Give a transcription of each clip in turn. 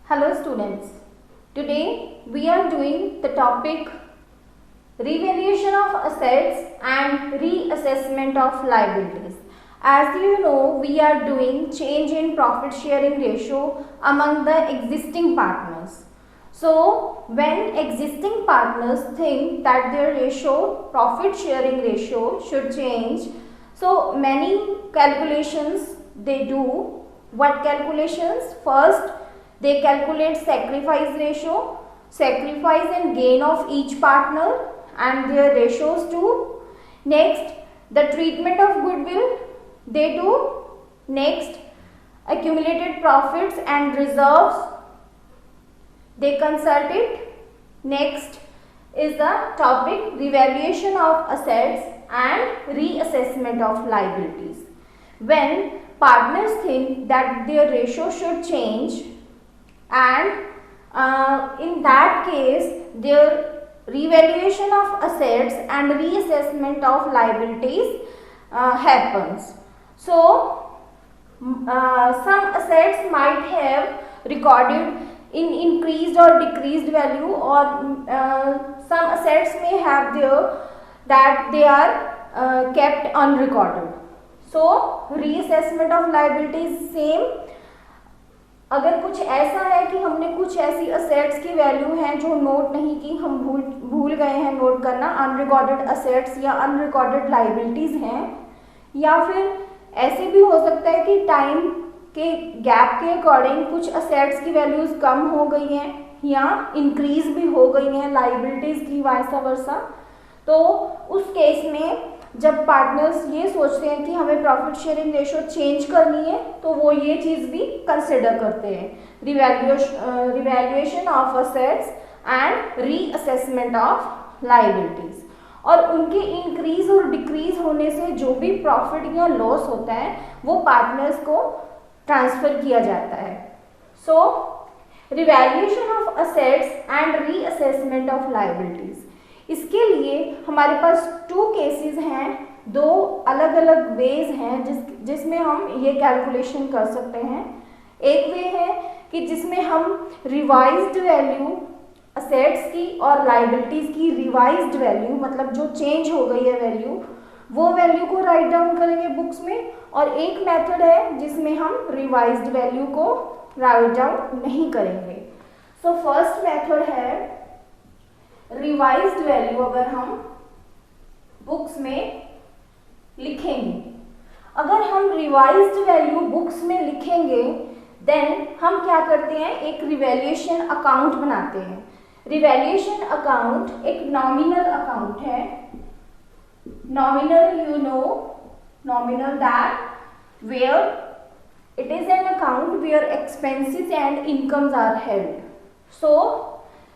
Hello students, today we are doing the topic revaluation of assets and reassessment of liabilities. As you know, we are doing change in profit sharing ratio among the existing partners. So, when existing partners think that their ratio, profit sharing ratio should change, so many calculations they do. What calculations? First, they calculate sacrifice ratio, sacrifice and gain of each partner and their ratios too. Next, the treatment of goodwill they do. Next, accumulated profits and reserves they consult it. Next is the topic revaluation of assets and reassessment of liabilities. When partners think that their ratio should change, and in that case their revaluation of assets and reassessment of liabilities happens. So some assets might have recorded in increased or decreased value, or some assets may have there that they are kept unrecorded. So reassessment of liabilities same. अगर कुछ ऐसा है कि हमने कुछ ऐसी assets की value हैं जो नोट नहीं की, हम भूल गए हैं नोट करना, अनरिकॉर्डेड असेट्स या अनरिकॉर्डेड लाइबिलिटीज़ हैं, या फिर ऐसे भी हो सकता है कि टाइम के गैप के अकॉर्डिंग कुछ असेट्स की वैल्यूज़ कम हो गई हैं या इंक्रीज भी हो गई हैं लाइबिलिटीज़ की वाइसा वर्सा. तो उस केस में जब पार्टनर्स ये सोचते हैं कि हमें प्रॉफिट शेयरिंग रेशो चेंज करनी है, तो वो ये चीज़ भी कंसिडर करते हैं, revaluation of assets and reassessment of liabilities. और उनके इंक्रीज और डिक्रीज होने से जो भी प्रॉफिट या लॉस होता है वो पार्टनर्स को ट्रांसफ़र किया जाता है. So revaluation of assets and reassessment of liabilities, इसके लिए हमारे पास टू केसेस हैं, दो अलग अलग वेज हैं जिसमें हम ये कैलकुलेशन कर सकते हैं. एक वे है कि जिसमें हम रिवाइज्ड वैल्यू असेट्स की और लाइबिलिटीज़ की रिवाइज्ड वैल्यू, मतलब जो चेंज हो गई है वैल्यू, वो वैल्यू को राइट डाउन करेंगे बुक्स में. और एक मेथड है जिसमें हम रिवाइज्ड वैल्यू को राइट डाउन नहीं करेंगे. सो फर्स्ट मेथड है रिवाइज्ड वैल्यू. अगर हम बुक्स में लिखेंगे, अगर हम रिवाइज्ड वैल्यू बुक्स में लिखेंगे, देन हम क्या करते हैं, एक रिवैल्यूएशन अकाउंट बनाते हैं. रिवैल्यूएशन अकाउंट एक नॉमिनल अकाउंट है. Nominal, you know, nominal that where it is an account where expenses and incomes are held. So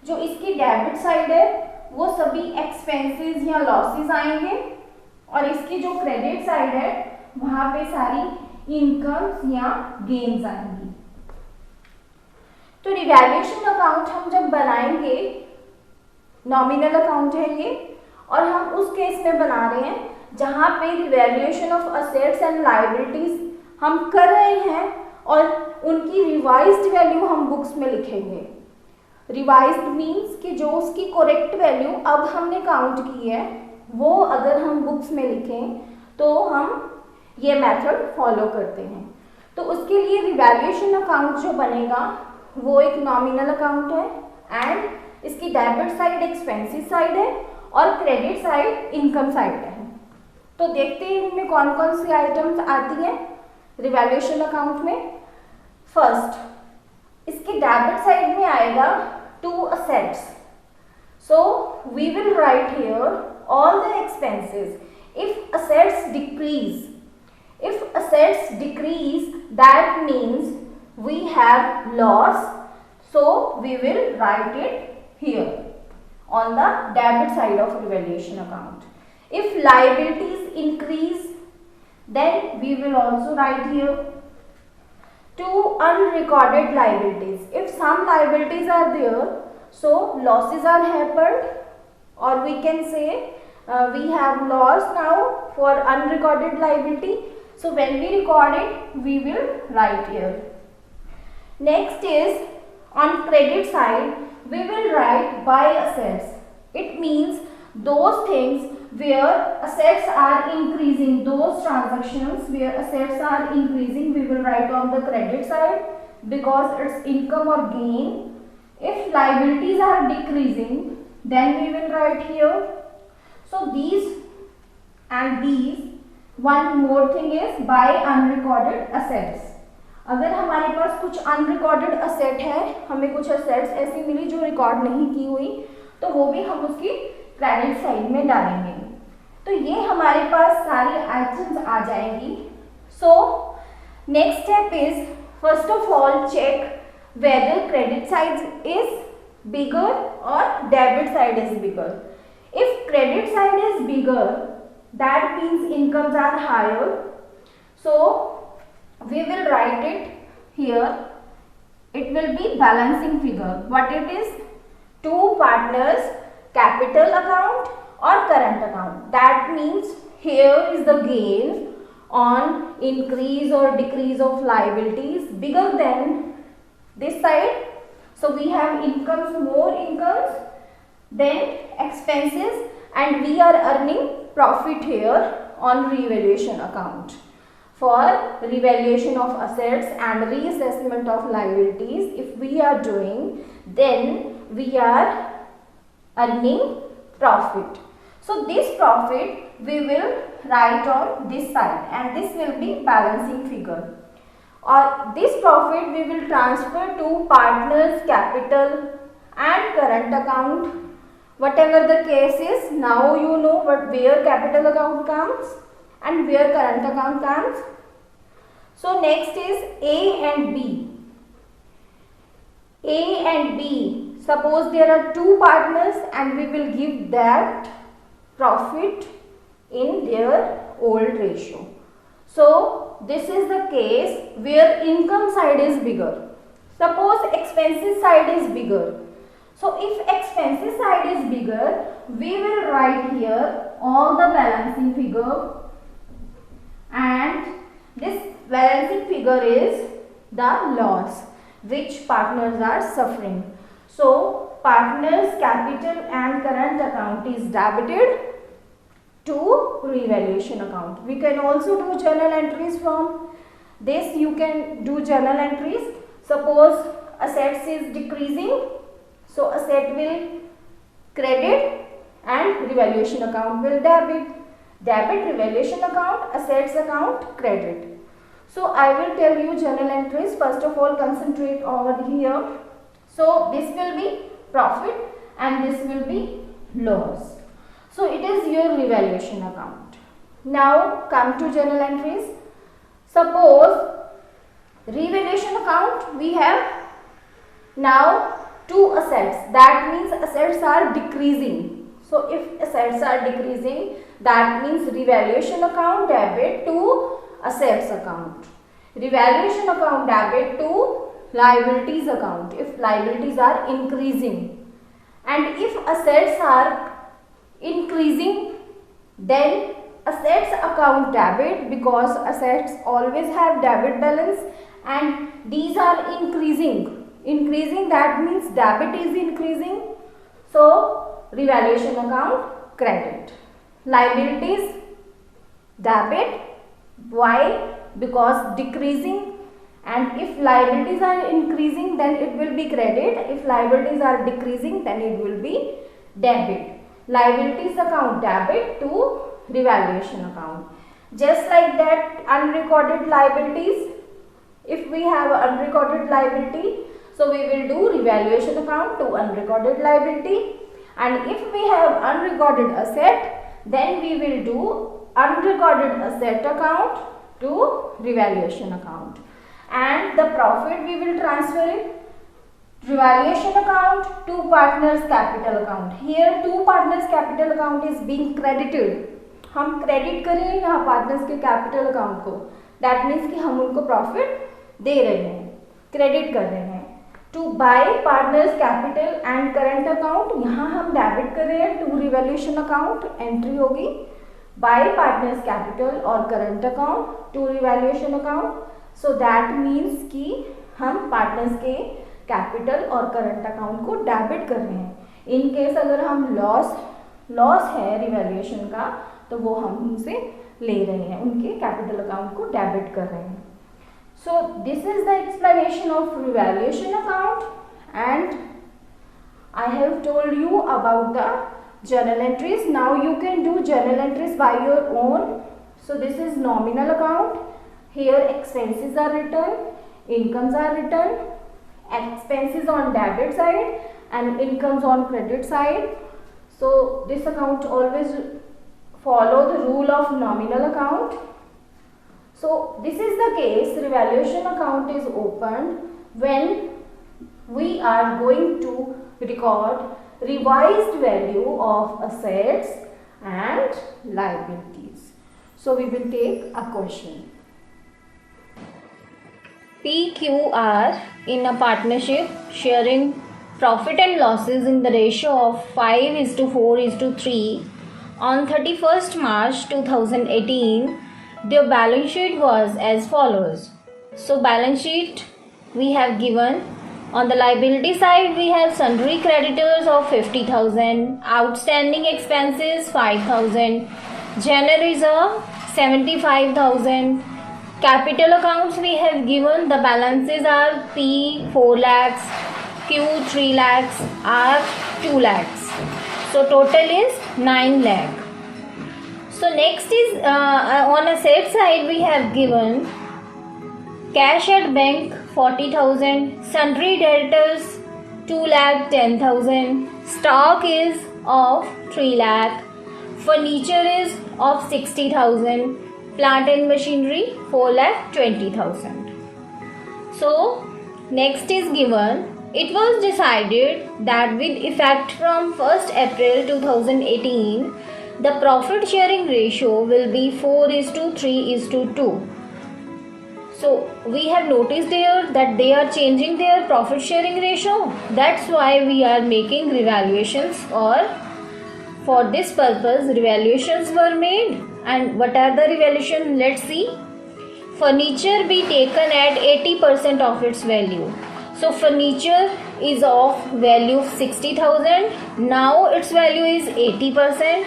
जो इसकी डेबिट साइड है वो सभी एक्सपेंसेस या लॉसेस आएंगे, और इसकी जो क्रेडिट साइड है वहां पे सारी इनकम्स या गेन्स आएंगी. तो रिवैल्यूएशन अकाउंट हम जब बनाएंगे, नॉमिनल अकाउंट है ये, और हम उस केस में बना रहे हैं जहां पे revaluation of assets and liabilities हम कर रहे हैं और उनकी रिवाइज्ड वैल्यू हम बुक्स में लिखेंगे. रिवाइज्ड मीन्स कि जो उसकी करेक्ट वैल्यू अब हमने काउंट की है वो अगर हम बुक्स में लिखें तो हम ये मेथड फॉलो करते हैं. तो उसके लिए रिवैल्यूएशन अकाउंट जो बनेगा वो एक नॉमिनल अकाउंट है, एंड इसकी डेबिट साइड एक्सपेंसेस साइड है और क्रेडिट साइड इनकम साइड है. तो देखते हैं इनमें कौन कौन सी आइटम्स आती हैं रिवैल्यूएशन अकाउंट में. फर्स्ट, इसके डेबिट साइड में आएगा to assets. So we will write here all the expenses. If assets decrease that means we have loss, so we will write it here on the debit side of revaluation account. If liabilities increase, then we will also write here two unrecorded liabilities. If some liabilities are there, so losses are happened, or we can say we have loss now for unrecorded liability. So when we record it, we will write here. Next is On credit side, we will write by assets. It means those things where assets are increasing, those transactions where assets are increasing, we will write on the credit side because it's income or gain. If liabilities are decreasing, then we will write here. So these and these. One more thing is by unrecorded assets. अगर हमारे पास कुछ unrecorded asset है, हमें कुछ assets ऐसी मिली जो record नहीं की हुई, तो वो भी हम उसकी क्रेडिट साइड में डालेंगे. तो ये हमारे पास सारी आइटम्स आ जाएंगी. So next step is first of all check whether credit side is bigger or debit side is bigger. If credit side is bigger, that means incomes are higher. So we will write it here. It will be balancing figure. What it is? Two partners capital account or current account. That means here is the gain on increase or decrease of liabilities bigger than this side. So we have incomes, more incomes than expenses, and we are earning profit here on revaluation account. For revaluation of assets and reassessment of liabilities, if we are doing, then we are earning profit. So this profit we will write on this side, and this will be balancing figure. Or this profit we will transfer to partners capital and current account. Whatever the case is, now you know where capital account comes and where current account comes. So next is A and B. A and B. Suppose there are two partners and we will give that profit in their old ratio. So this is the case where income side is bigger. Suppose expenses side is bigger. So if expenses side is bigger, we will write here all the balancing figure, and this balancing figure is the loss which partners are suffering. So partners capital and current account is debited to revaluation account. We can also do journal entries from this. You can do journal entries. Suppose assets is decreasing, so asset will credit and revaluation account will debit. Debit revaluation account, assets account credit. So I will tell you journal entries. First of all, concentrate over here. So this will be profit and this will be loss. So it is your revaluation account. Now come to journal entries. Suppose revaluation account, we have now two assets. That means assets are decreasing. So if assets are decreasing, that means revaluation account debit to assets account. Revaluation account debit to liabilities account if liabilities are increasing. And if assets are increasing, then assets account debit, because assets always have debit balance, and these are increasing. Increasing, that means debit is increasing, so revaluation account credit. Liabilities debit. Why? Because decreasing, and if liabilities are increasing then it will be credit. If liabilities are decreasing then it will be debit. Liabilities account debit to revaluation account. Just like that, unrecorded liabilities. If we have unrecorded liability, so we will do revaluation account to unrecorded liability, and if we have unrecorded asset, then we will do unrecorded asset account to revaluation account, and the profit we will transfer it revaluation account to partners capital account. Here two partners capital account is being credited. हम credit कर रहे हैं यहाँ partners के capital account को. That means कि हम उनको प्रॉफिट दे रहे हैं, क्रेडिट कर रहे हैं. To by partners capital and current account, यहाँ हम डेबिट कर रहे हैं टू रिवैल्यूएशन अकाउंट. एंट्री होगी बाय पार्टनर्स कैपिटल और current account to revaluation account. So that means कि हम पार्टनर्स के कैपिटल और करंट अकाउंट को डेबिट कर रहे हैं। इन केस अगर हम लॉस है रिवैल्यूएशन का तो वो हम उनसे ले रहे हैं, उनके कैपिटल अकाउंट को डेबिट कर रहे हैं। सो this is the explanation of revaluation account and I have told you about the journal entries. Now you can do journal entries by your own. So this is nominal account. Here expenses are written, incomes are written, expenses on debit side and incomes on credit side. So this account always follow the rule of nominal account. So this is the case revaluation account is opened when we are going to record revised value of assets and liabilities. So we will take a question. PQR in a partnership sharing profit and losses in the ratio of 5:4:3 on 31st March 2018. Their balance sheet was as follows. So balance sheet we have given. On the liability side, we have sundry creditors of 50,000, outstanding expenses 5,000, general reserve 75,000. Capital accounts we have given, the balances are P 4 lakhs, Q 3 lakhs, R 2 lakhs. So total is 9 lakh. So next is on asset side we have given cash at bank 40,000, sundry debtors 2,10,000, stock is of 3 lakh, furniture is of 60,000, plant and machinery 4,20,000. So next is given, it was decided that with effect from 1st April 2018, the profit sharing ratio will be 4:3:2. So we have noticed there that they are changing their profit sharing ratio. That's why we are making revaluations, or for this purpose revaluations were made. And what are the revaluations? Let's see. Furniture be taken at 80% of its value. So furniture is of value of 60,000. Now its value is 80%.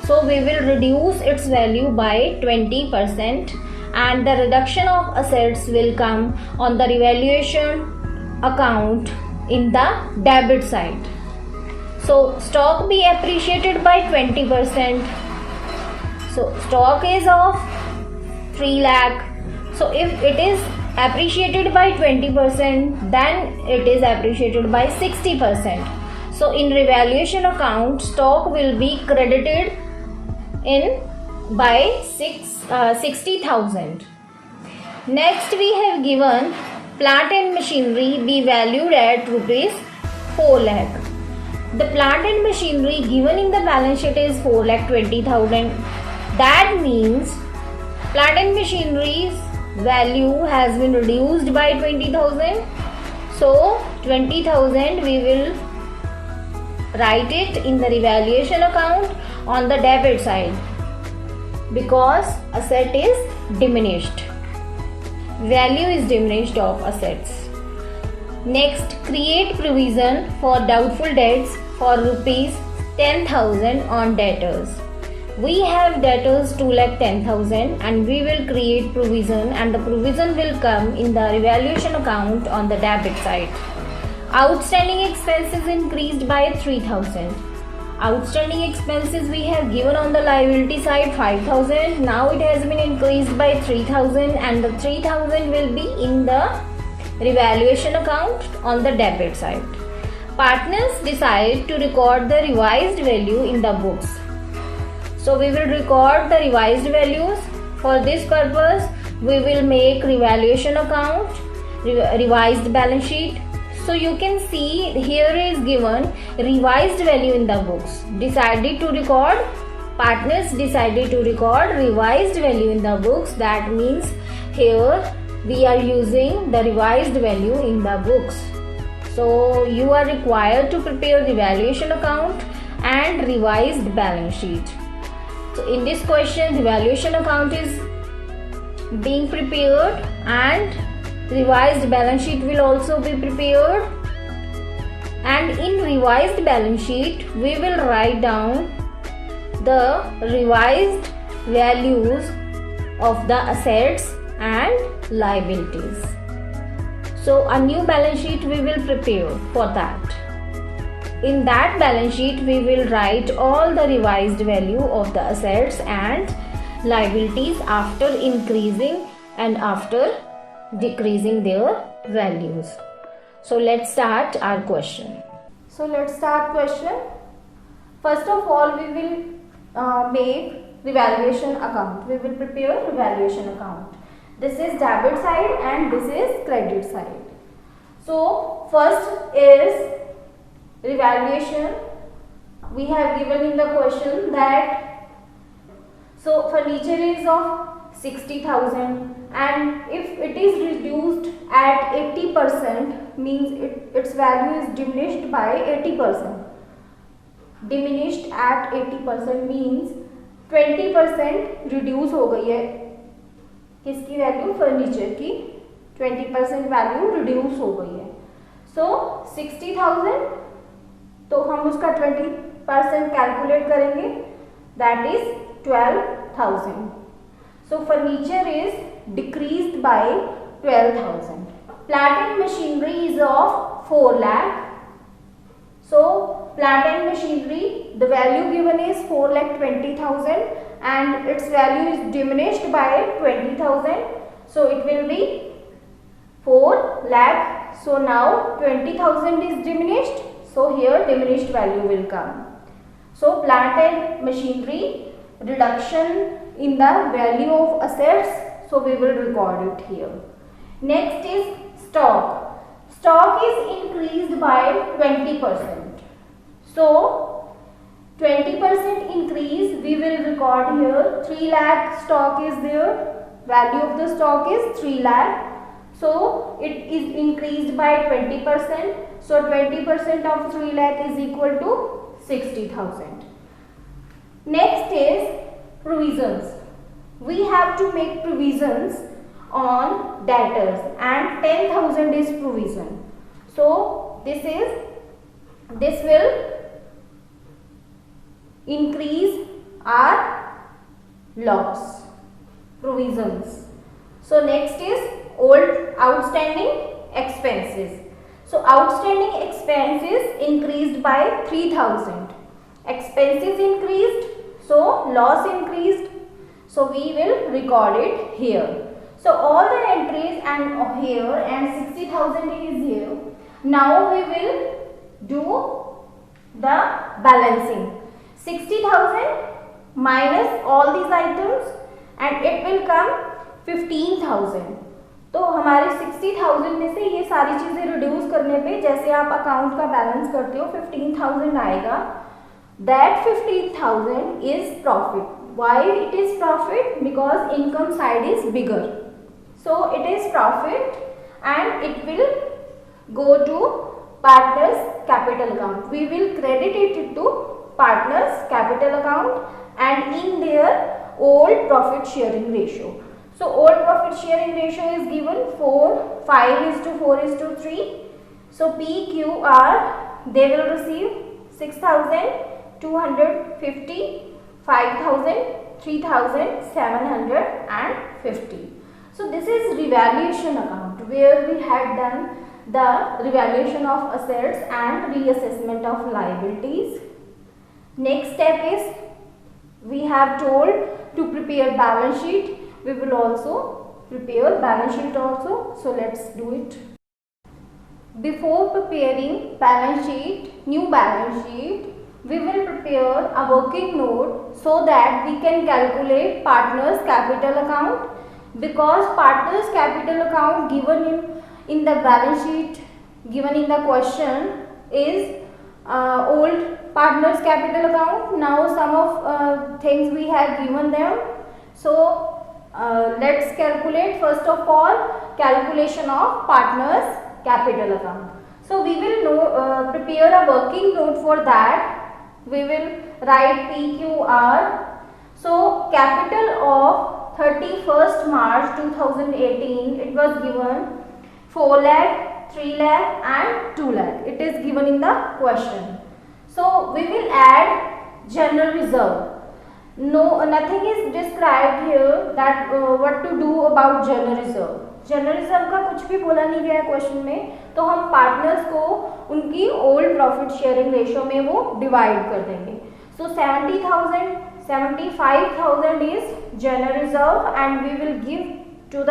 So we will reduce its value by 20%. And the reduction of assets will come on the revaluation account in the debit side. So stock be appreciated by 20%. So stock is of 3 lakh. So if it is appreciated by 20%, then it is appreciated by 60%. So in revaluation account, stock will be credited in by 60,000. Next we have given plant and machinery be valued at rupees 4 lakh. The plant and machinery given in the balance sheet is 4,20,000. That means plant and machinery's value has been reduced by 20,000. So 20,000 we will write it in the revaluation account on the debit side, because asset is diminished, value is diminished of assets. Next, create provision for doubtful debts for rupees 10,000 on debtors. We have debtors 2,10,000 and we will create provision, and the provision will come in the revaluation account on the debit side. Outstanding expenses increased by 3,000. Outstanding expenses we have given on the liability side 5,000. Now it has been increased by 3,000, and the 3,000 will be in the revaluation account on the debit side. Partners decide to record the revised value in the books. So we will record the revised values. For this purpose we will make revaluation account, revised balance sheet. So you can see here is given revised value in the books. Decided to record, partners decided to record revised value in the books. That means here we are using the revised value in the books. So you are required to prepare the valuation account and revised balance sheet. So in this question the valuation account is being prepared and revised balance sheet will also be prepared. and in revised balance sheet we will write down the revised values of the assets and liabilities. So a new balance sheet we will prepare for that. In that balance sheet we will write all the revised value of the assets and liabilities after increasing and after decreasing their values. So let's start our question. So let's start question. First of all we will make revaluation account. We will prepare revaluation account. This is debit side and this is credit side. So first is revaluation. We have given in the question that so furniture is of 60,000 and if it is reduced at 80% means its value is diminished by 80%. Diminished at 80% means 20% reduce हो गई है किसकी value furniture की 20% value reduce हो गई है. सो 60,000 तो हम उसका 20% कैलकुलेट करेंगे that is 12,000. So furniture is decreased by 12,000. Plant and machinery is of 4 lakh. So plant and machinery, the value given is 4,20,000 and its value is diminished by 20,000. So it will be 4 lakh. So now 20,000 is diminished. So here diminished value will come. So plant and machinery reduction in the value of assets, so we will record it here. Next is stock. Stock is increased by 20%. So 20% increase we will record here. 3 lakh stock is there. Value of the stock is 3 lakh. So it is increased by 20%. So 20% of 3 lakh is equal to 60,000. Next is provisions. We have to make provisions on debtors and 10,000 is provision. So this will increase our loss. Provisions. So next is outstanding expenses. So outstanding expenses increased by 3,000. Expenses increased, so loss increased. So we will record it here. So all the entries and here and 60,000 is here. Now we will do the balancing. 60,000 minus all these items and it will come 15,000. तो हमारे 60,000 में से ये सारी चीजें reduce करने पे जैसे आप अकाउंट का बैलेंस करते हो 15,000 आएगा. That 15,000 is profit. Why it is profit? Because income side is bigger. So it is profit and it will go to partners capital account. We will credit it to partners capital account and in their old profit sharing ratio. So old profit sharing ratio is given 5:4:3. So PQR they will receive 6,250, 5,000, 3,750. So this is revaluation account where we had done the revaluation of assets and reassessment of liabilities. Next step is we have told to prepare balance sheet. We will also prepare balance sheet also. So let's do it. Before preparing balance sheet, new balance sheet, we will prepare a working note so that we can calculate partners capital account, because partners capital account given in the balance sheet given in the question is old partners capital account. Now some of things we have given them. So let's calculate first of all calculation of partners capital account. So we will prepare a working note for that. We will write PQR. So capital of 31st March 2018 it was given 4 lakh, 3 lakh and 2 lakh. It is given in the question. So we will add general reserve. No, nothing is described here that what to do about general reserve. General reserve का कुछ भी बोला नहीं गया है question में, तो हम पार्टनर्स को उनकी ओल्ड प्रॉफिट शेयरिंग रेशियो में वो डिवाइड कर देंगे. So 70,000, 75,000 is general reserve and we will give to the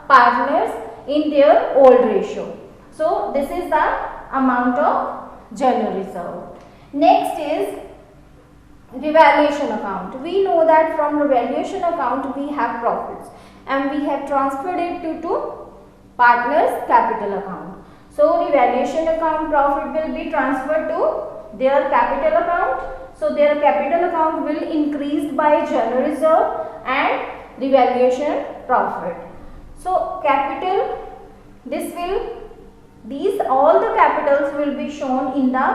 partners in their old ratio. So this is the amount of general reserve. Next is revaluation account. We know that from revaluation account we have profits and we have transferred it to partners capital account. So revaluation account profit will be transferred to their capital account. So their capital account will increase by general reserve and revaluation profit. So capital, these all the capitals will be shown in the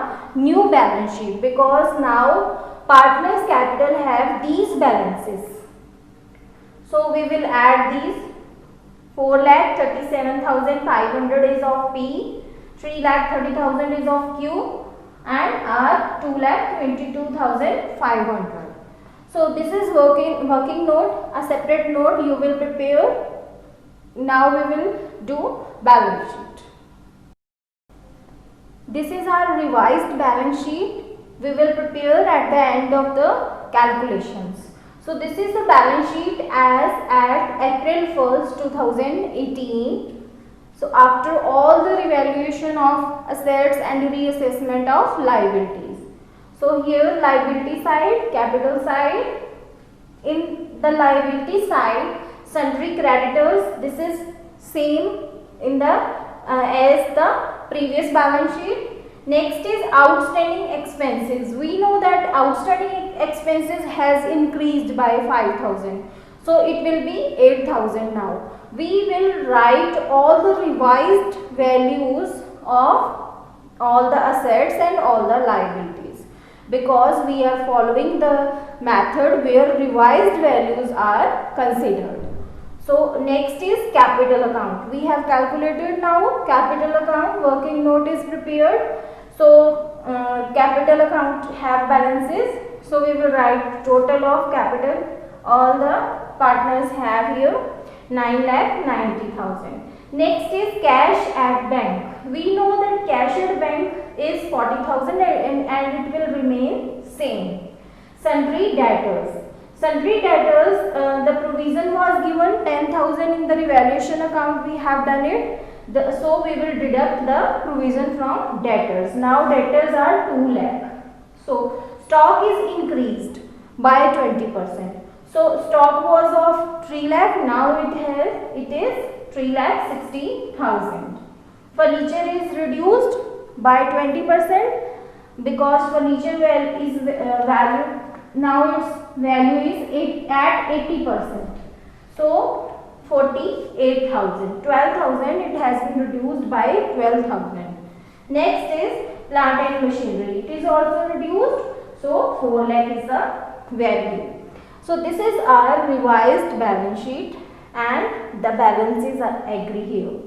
new balance sheet because now partners capital have these balances. So we will add these. 4,37,500 is of P, 3,30,000 is of Q and R 2,22,500. So this is working note, a separate note you will prepare. Now we will do balance sheet. This is our revised balance sheet. We will prepare at the end of the calculations. So this is the balance sheet as at April 1st, 2018. So after all the revaluation of assets and reassessment of liabilities. So here liability side, capital side. In the liability side, sundry creditors, this is same in the as the previous balance sheet. Next is outstanding expenses. We know that outstanding expenses has increased by 5,000. So it will be 8,000 now. We will write all the revised values of all the assets and all the liabilities because we are following the method where revised values are considered. So next is capital account. We have calculated now capital account. Working note is prepared. So capital account have balances. So we will write total of capital. All the partners have here 9,90,000. Next is cash at bank. We know that cash at bank is 40,000 and it will remain same. Sundry debtors. Sundry debtors, the provision was given 10,000 in the revaluation account. We have done it. So we will deduct the provision from debtors. Now debtors are 2 lakh. So stock is increased by 20%. So stock was of 3 lakh. Now it is 3,60,000. Furniture is reduced by 20% because furniture is value. Now its value is at 80%. So 48,000. 12,000 it has been reduced by 12,000. Next is plant and machinery. It is also reduced. So 4 lakh is the value. So this is our revised balance sheet and the balances are agree here.